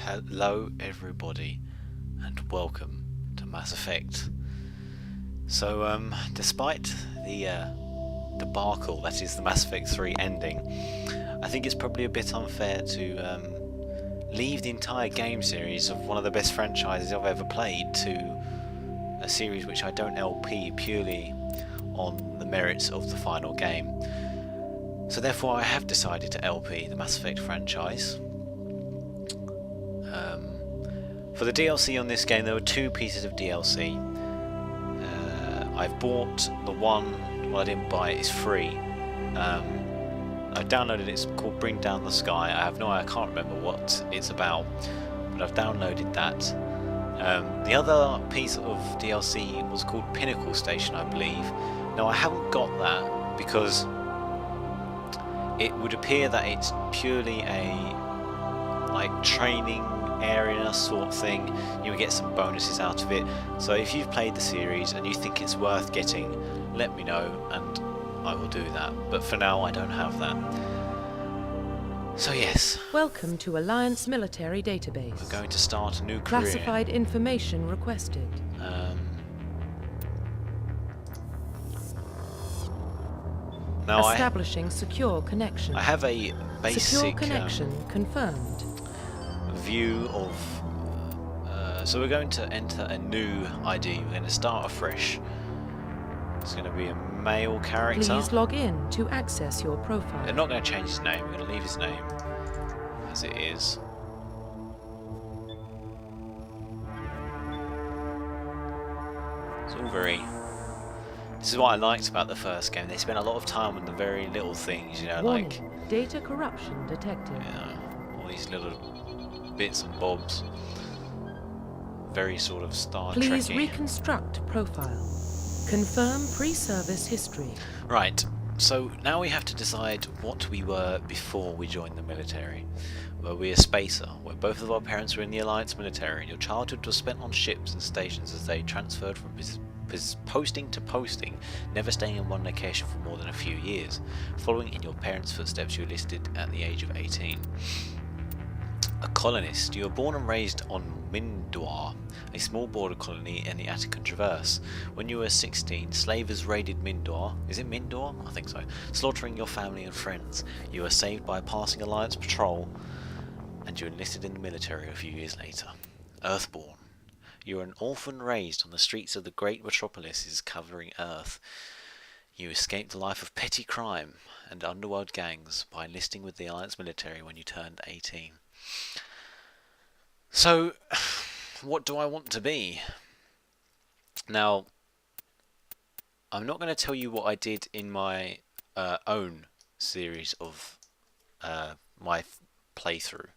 Hello everybody and welcome to Mass Effect. So despite the debacle that is the Mass Effect 3 ending, I think it's probably a bit unfair to leave the entire game series of one of the best franchises I've ever played to a series which I don't LP purely on the merits of the final game. So therefore I have decided to LP the Mass Effect franchise. For the DLC on this game, there were two pieces of DLC. I've bought the one, well I didn't buy it, it's free. I downloaded it, it's called Bring Down the Sky. I have no idea, I can't remember what it's about, but I've downloaded that. The other piece of DLC was called Pinnacle Station, I believe. Now I haven't got that because it would appear that it's purely a training area sort of thing. You would get some bonuses out of it. So if you've played the series and you think it's worth getting, let me know and I will do that. But for now I don't have that. So yes. Welcome to Alliance Military Database. We're going to start a new career. Classified information requested. Now Establishing secure connection. I have a basic secure connection confirmed. View of so we're going to enter a new ID. We're going to start afresh. It's going to be a male character. Please log in to access your profile. They're not going to change his name. We're going to leave his name as it is. It's all very. This is what I liked about the first game. They spent a lot of time on the very little things, you know, Warning, like data corruption detected. all these little bits and bobs. Very sort of Star Trek-y. Please reconstruct profile. Confirm pre-service history. Right, so now we have to decide what we were before we joined the military. Were we a spacer, where both of our parents were in the Alliance military and your childhood was spent on ships and stations as they transferred from posting to posting, never staying in one location for more than a few years. Following in your parents' footsteps, you enlisted at the age of 18. A colonist, you were born and raised on Mindor, a small border colony in the Attican Traverse. When you were 16, slavers raided Mindor. Is it Mindor? I think so. Slaughtering your family and friends. You were saved by a passing Alliance patrol, and you enlisted in the military a few years later. Earthborn. You were an orphan raised on the streets of the great metropolises covering Earth. You escaped the life of petty crime and underworld gangs by enlisting with the Alliance military when you turned 18. So, what do I want to be? Now, I'm not going to tell you what I did in my own series of my playthrough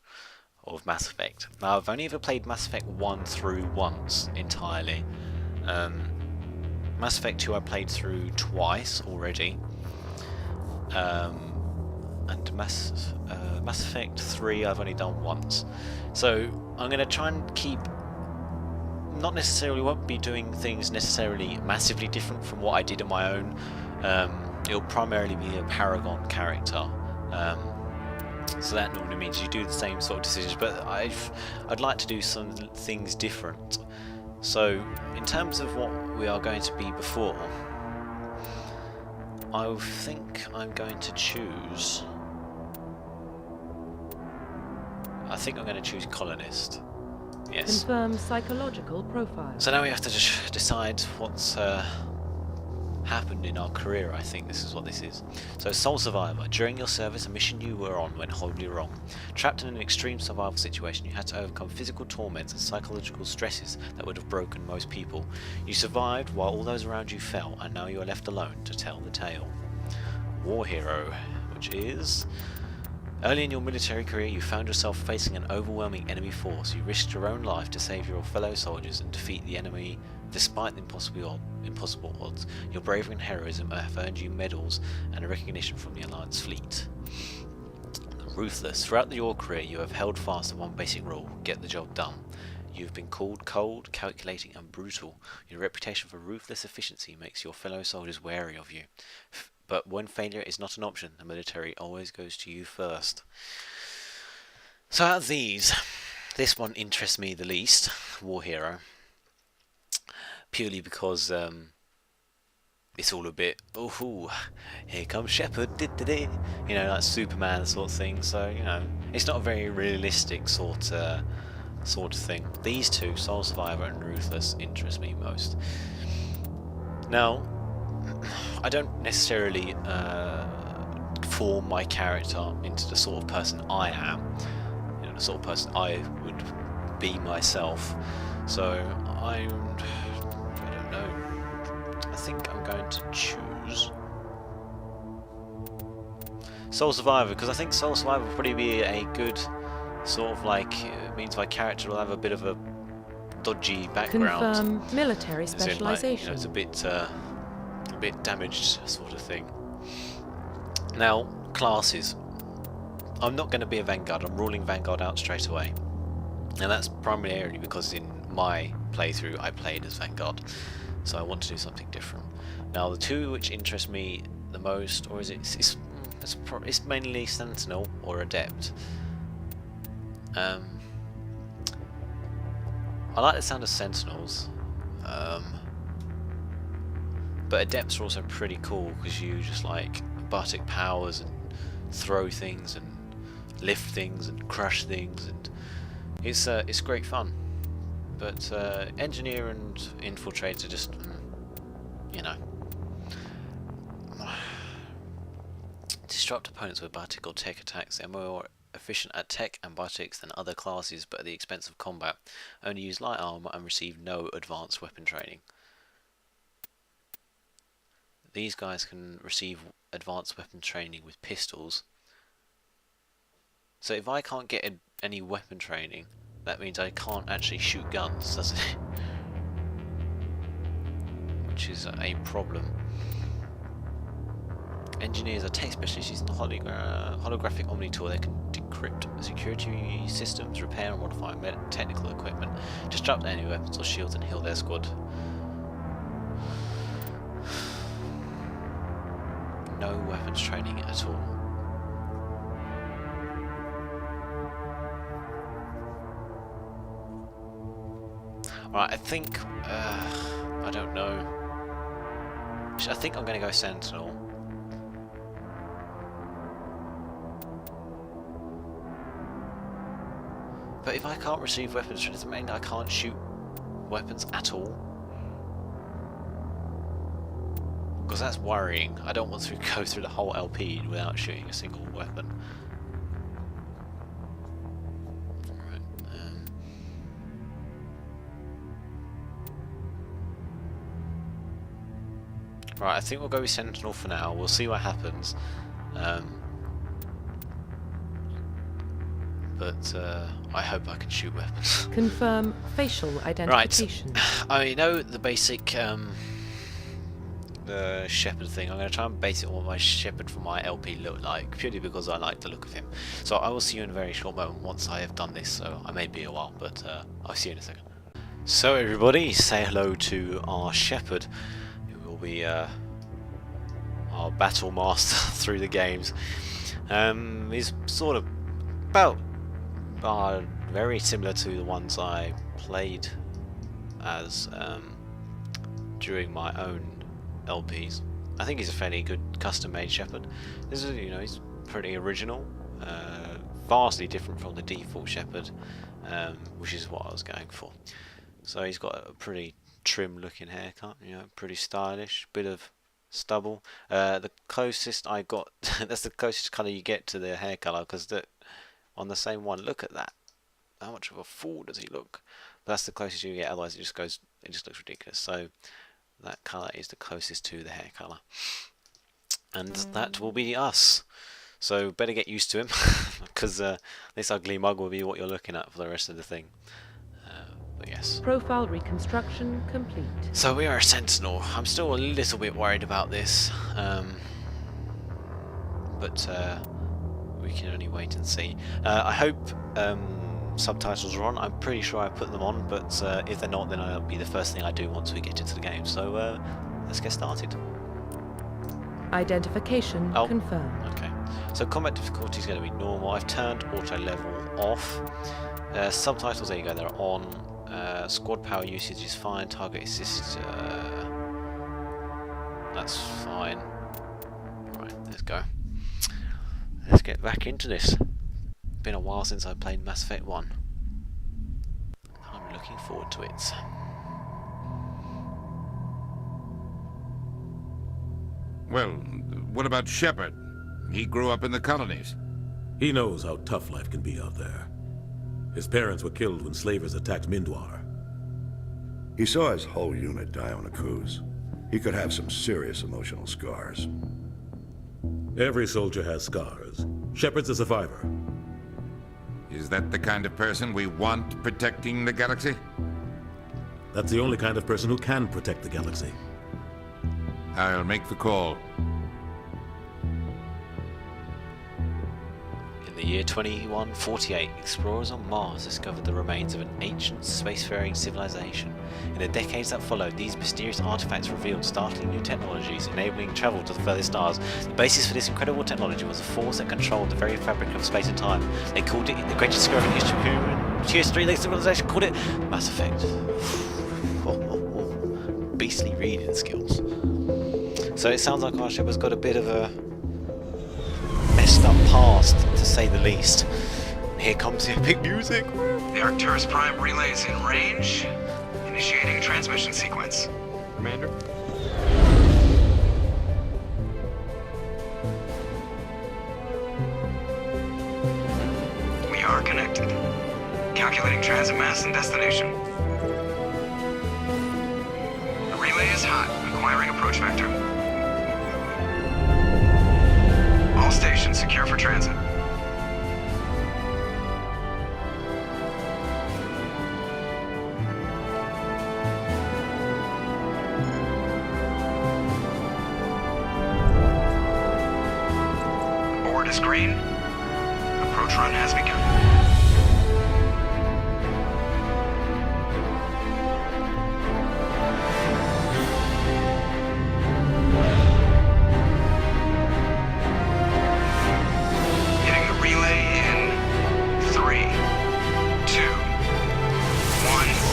of Mass Effect. Now, I've only ever played Mass Effect 1 through once entirely. Mass Effect 2 I played through twice already. And Mass Effect 3 I've only done once. So I'm going to try and keep, won't be doing things necessarily massively different from what I did on my own. It'll primarily be a Paragon character. So that normally means you do the same sort of decisions, but I'd like to do some things different. So in terms of what we are going to be before, I think I'm going to choose. I think I'm going to choose colonist. Yes. Confirm psychological profile. So now we have to just decide what's happened in our career. I think this is what this is. So, sole survivor. During your service, a mission you were on went horribly wrong. Trapped in an extreme survival situation, you had to overcome physical torments and psychological stresses that would have broken most people. You survived while all those around you fell, and now you are left alone to tell the tale. War hero, which is... Early in your military career, you found yourself facing an overwhelming enemy force. You risked your own life to save your fellow soldiers and defeat the enemy despite the impossible odds. Your bravery and heroism have earned you medals and recognition from the Alliance fleet. Ruthless. Throughout your career, you have held fast to one basic rule: get the job done. You have been called cold, calculating and brutal. Your reputation for ruthless efficiency makes your fellow soldiers wary of you. But when failure is not an option, the military always goes to you first. So out of these, This one interests me the least, War Hero, purely because it's all a bit, oh, here comes Shepard, you know, like Superman sort of thing. So you know, it's not a very realistic sort of thing. These two, Soul Survivor and Ruthless, interest me most. Now, I don't necessarily form my character into the sort of person I am, you know, the sort of person I would be myself. So I don't know. I think I'm going to choose Soul Survivor, because I think Soul Survivor will probably be a good sort of like, it means my character will have a bit of a dodgy background. Confirm military As in, like, specialization. you know, it's a bit damaged sort of thing. Now, classes. I'm not going to be a Vanguard. I'm ruling Vanguard out straight away. And that's primarily because in my playthrough I played as Vanguard. So I want to do something different. Now the two which interest me the most, or is it's mainly Sentinel or Adept. I like the sound of Sentinels, but Adepts are also pretty cool because you just like robotic powers and throw things and lift things and crush things, and it's great fun. But Engineer and Infiltrator are just, you know, disrupt opponents with biotic or tech attacks. They're more efficient at tech and biotics than other classes, but at the expense of combat. Only use light armor and receive no advanced weapon training. These guys can receive advanced weapon training with pistols. So if I can't get any weapon training, that means I can't actually shoot guns, doesn't it? Which is a problem. Engineers are tech specialists using the holographic Omni tool. They can decrypt security systems, repair and modify technical equipment, disrupt enemy weapons or shields, and heal their squad. No weapons training at all. Right, I think I don't know. I think I'm going to go Sentinel. But if I can't receive weapons, does it mean I can't shoot weapons at all? Because that's worrying. I don't want to go through the whole LP without shooting a single weapon. Right, right, I think we'll go with Sentinel for now. We'll see what happens. But I hope I can shoot weapons. Confirm facial identification. Right, I know the basic the Shepard thing. I'm going to try and base it on what my Shepard for my LP look like, purely because I like the look of him. So I will see you in a very short moment once I have done this, so I may be a while, but I'll see you in a second. So everybody, say hello to our Shepard, who will be our battle master through the games. He's sort of about very similar to the ones I played as during my own LPs. I think he's a fairly good custom-made Shepard. This is, you know, he's pretty original, vastly different from the default Shepard, which is what I was going for. So he's got a pretty trim-looking haircut, you know, pretty stylish, bit of stubble. The closest I got, that's the closest colour you get to the hair colour, because on the same one, look at that. How much of a fool does he look? But that's the closest you get, otherwise it just looks ridiculous. So that colour is the closest to the hair colour. And that will be us. So better get used to him, because this ugly mug will be what you're looking at for the rest of the thing. But yes. Profile reconstruction complete. So we are a Sentinel. I'm still a little bit worried about this. But we can only wait and see. I hope subtitles are on. I'm pretty sure I put them on, but if they're not, then it'll be the first thing I do once we get into the game. So let's get started. Identification confirmed. Okay. So combat difficulty is going to be normal. I've turned auto level off. Subtitles, there you go, they're on. Squad power usage is fine. Target assist, that's fine. Right, let's go. Let's get back into this. Been a while since I played Mass Effect 1. I'm looking forward to it. Well, what about Shepard? He grew up in the colonies. He knows how tough life can be out there. His parents were killed when slavers attacked Mindwar. He saw his whole unit die on a cruise. He could have some serious emotional scars. Every soldier has scars. Shepard's a survivor. Is that the kind of person we want protecting the galaxy? That's the only kind of person who can protect the galaxy. I'll make the call. In the year 2148, explorers on Mars discovered the remains of an ancient spacefaring civilization. In the decades that followed, these mysterious artifacts revealed startling new technologies, enabling travel to the furthest stars. The basis for this incredible technology was a force that controlled the very fabric of space and time. They called it the greatest discovery in history. The civilization called it Mass Effect. Beastly reading skills. So it sounds like our Shepard's got a bit of a messed up past, to say the least. Here comes the epic music. The Arcturus Prime relay is in range. Initiating a transmission sequence. Commander? We are connected. Calculating transit mass and destination. The relay is hot, requiring approach vector. All stations secure for transit. Is green. Approach run has begun. Hitting the relay in 3, 2, 1.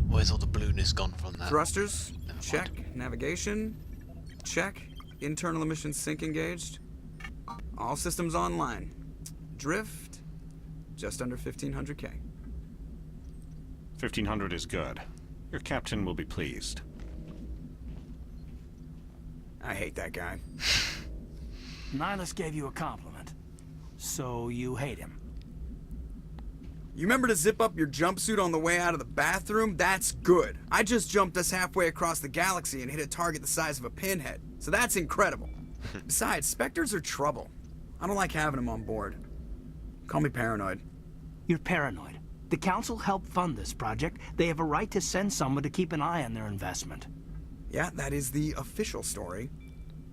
Where's all the blueness gone from that? Thrusters, check. Navigation, check. Internal emissions sync engaged. All systems online. Drift, just under 1500K. 1500 is good. Your captain will be pleased. I hate that guy. Nihilus gave you a compliment, so you hate him. You remember to zip up your jumpsuit on the way out of the bathroom? That's good. I just jumped us halfway across the galaxy and hit a target the size of a pinhead, so that's incredible. Besides, Spectres are trouble. I don't like having them on board. Call me paranoid. You're paranoid. The Council helped fund this project. They have a right to send someone to keep an eye on their investment. Yeah, that is the official story.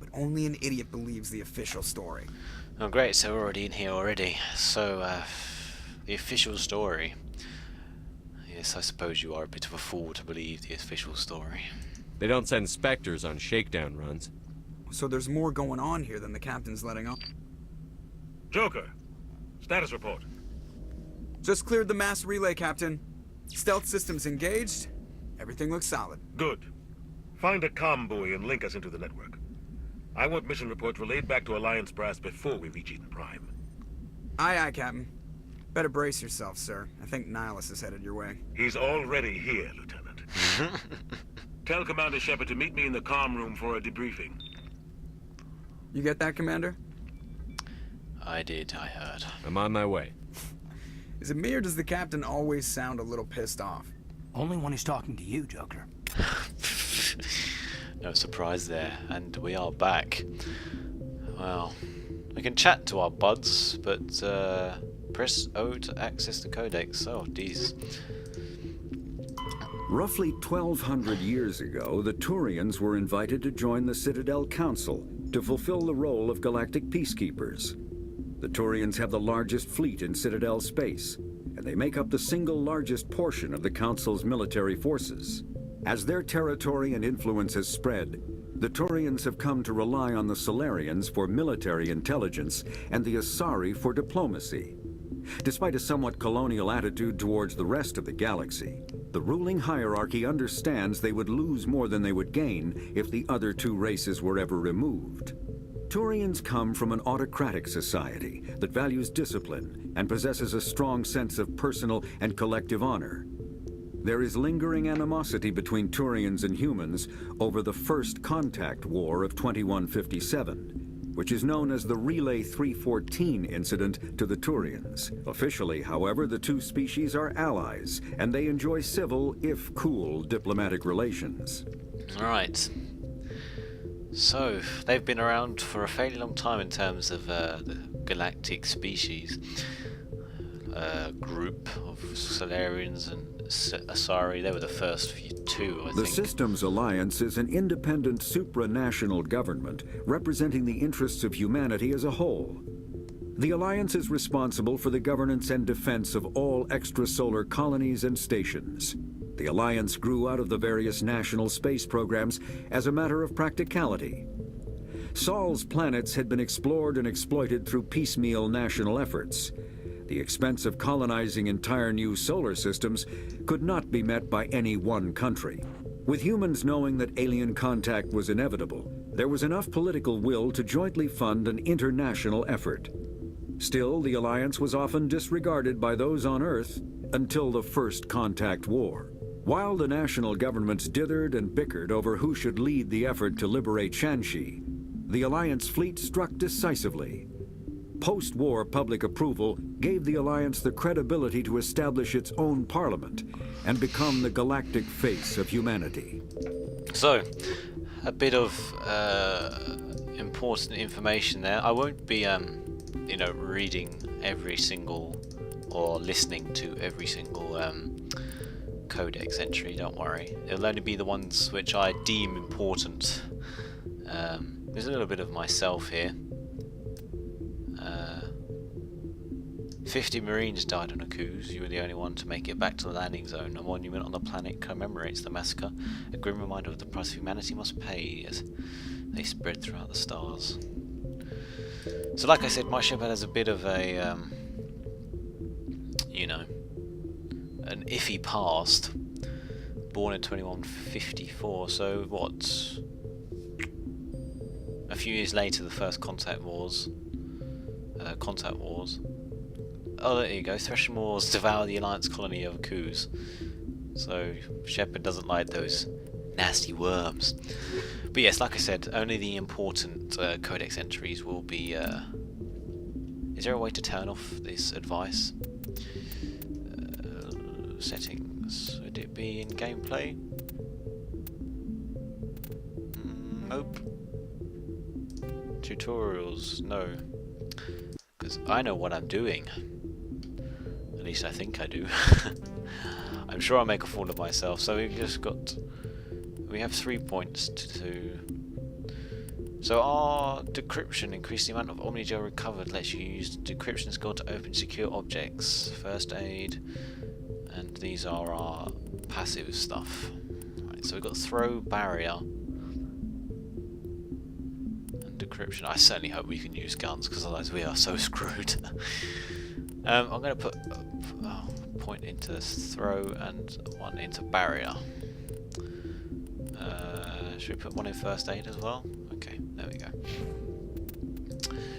But only an idiot believes the official story. Oh great, so we're already in here already. So, the official story. Yes, I suppose you are a bit of a fool to believe the official story. They don't send Spectres on shakedown runs. So there's more going on here than the captain's letting on. Joker, status report. Just cleared the mass relay, Captain. Stealth systems engaged. Everything looks solid. Good. Find a comm buoy and link us into the network. I want mission reports relayed back to Alliance brass before we reach Eden Prime. Aye, aye, Captain. Better brace yourself, sir. I think Nihilus is headed your way. He's already here, Lieutenant. Tell Commander Shepard to meet me in the comm room for a debriefing. You get that, Commander? I did, I heard. I'm on my way. Is it me or does the Captain always sound a little pissed off? Only when he's talking to you, Joker. No surprise there, and we are back. Well, we can chat to our buds, but press O to access the codex. Oh, geez. Roughly 1,200 years ago, the Turians were invited to join the Citadel Council to fulfill the role of galactic peacekeepers. The Turians have the largest fleet in Citadel space, and they make up the single largest portion of the Council's military forces. As their territory and influence has spread, the Turians have come to rely on the Solarians for military intelligence and the Asari for diplomacy. Despite a somewhat colonial attitude towards the rest of the galaxy, the ruling hierarchy understands they would lose more than they would gain if the other two races were ever removed. Turians come from an autocratic society that values discipline and possesses a strong sense of personal and collective honor. There is lingering animosity between Turians and humans over the First Contact War of 2157, which is known as the Relay 314 incident to the Turians. Officially, however, the two species are allies, and they enjoy civil, if cool, diplomatic relations. Alright. So, they've been around for a fairly long time in terms of the galactic species. Group of Solarians and Asari, they were the first two, I think. The Systems Alliance is an independent supranational government representing the interests of humanity as a whole. The Alliance is responsible for the governance and defense of all extrasolar colonies and stations. The Alliance grew out of the various national space programs as a matter of practicality. Sol's planets had been explored and exploited through piecemeal national efforts. The expense of colonizing entire new solar systems could not be met by any one country. With humans knowing that alien contact was inevitable, there was enough political will to jointly fund an international effort. Still, the Alliance was often disregarded by those on Earth until the First Contact War. While the national governments dithered and bickered over who should lead the effort to liberate Shanxi, the Alliance fleet struck decisively. Post-war public approval gave the Alliance the credibility to establish its own parliament and become the galactic face of humanity. So, a bit of important information there. I won't be, reading every single or listening to every single codex entry, don't worry. It'll only be the ones which I deem important. There's a little bit of myself here. 50 Marines died on a cruise. You were the only one to make it back to the landing zone. A monument on the planet commemorates the massacre, a grim reminder of the price humanity must pay as they spread throughout the stars. So like I said, my Shepard has a bit of a, an iffy past. Born in 2154, so what? A few years later, the first Contact Wars. Oh, there you go. Threshing Wars devour the Alliance colony of Khus. So Shepard doesn't like those nasty worms. But yes, like I said, only the important codex entries will be. Is there a way to turn off this advice? Settings. Would it be in gameplay? Nope. Tutorials. No. Because I know what I'm doing. At least I think I do. I'm sure I'll make a fool of myself. So we have 3 points to do. So our decryption increased the amount of Omnigel recovered. Lets you use decryption skill to open secure objects. First aid, and these are our passive stuff. Right, so we've got throw, barrier, and decryption. I certainly hope we can use guns, because otherwise we are so screwed. I'm going to put a point into throw and one into barrier. Should we put one in first aid as well? Okay, there we go.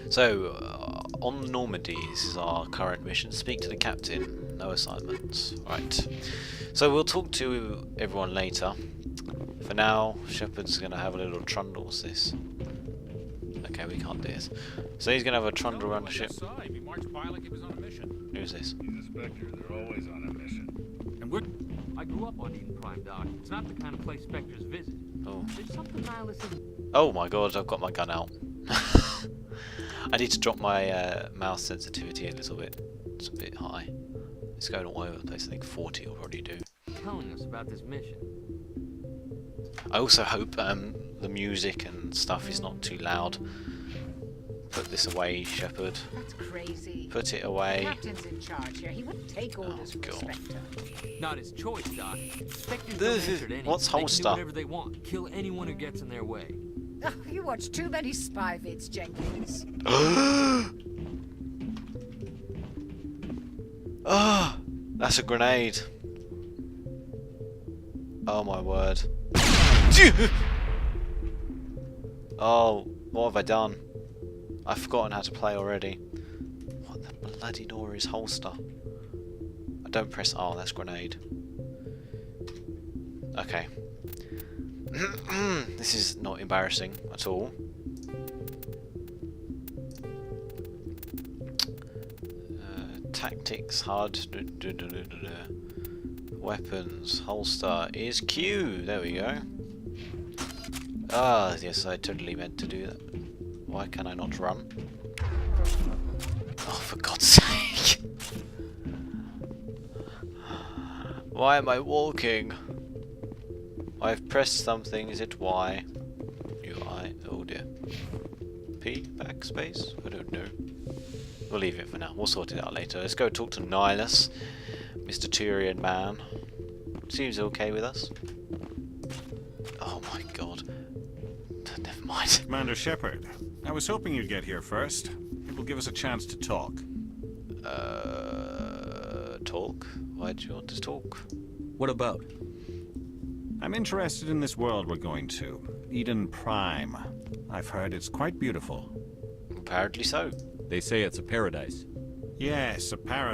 So, on Normandy, this is our current mission. Speak to the captain. No assignments. Right. So we'll talk to everyone later. For now, Shepard's going to have a little trundle. What's this? Okay, we can't do this. So he's going to have a trundle around the ship. Who's this? He's a Spectre. They're always on a mission. And I grew up on Eden Prime, Doc. It's not the kind of place Spectres visit. Oh. There's something nihilistic. Oh my god, I've got my gun out. I need to drop my mouse sensitivity a little bit. It's a bit high. It's going all over the place. I think 40 will probably do. Telling us about this mission. I also hope the music and stuff is not too loud. Put this away, Shepard. That's crazy. Put it away. The captain's in charge here. He wouldn't take orders from the Spectre. Not his choice, Doc. Spectres don't answer to anything. What's They can Holster? do whatever they want. Kill anyone who gets in their way. Oh, you watch too many spy vids, Jenkins. Oh, that's a grenade. Oh my word. Oh, what have I done? I've forgotten how to play already. What the bloody door is holster? I don't press R, that's grenade. Okay. This is not embarrassing at all. Tactics, hard. Weapons, holster is Q. There we go. Ah, yes, I totally meant to do that. Why can I not run? Oh, for God's sake! Why am I walking? I've pressed something. Is it Y? UI? Oh dear. P? Backspace? I don't know. We'll leave it for now. We'll sort it out later. Let's go talk to Nihilus. Mr. Turian man. Seems okay with us. Oh my god. Never mind. Commander Shepard, I was hoping you'd get here first. It will give us a chance to talk. Talk? Why do you want to talk? What about? I'm interested in this world we're going to. Eden Prime. I've heard it's quite beautiful. Apparently so. They say it's a paradise. Yes, a paradise.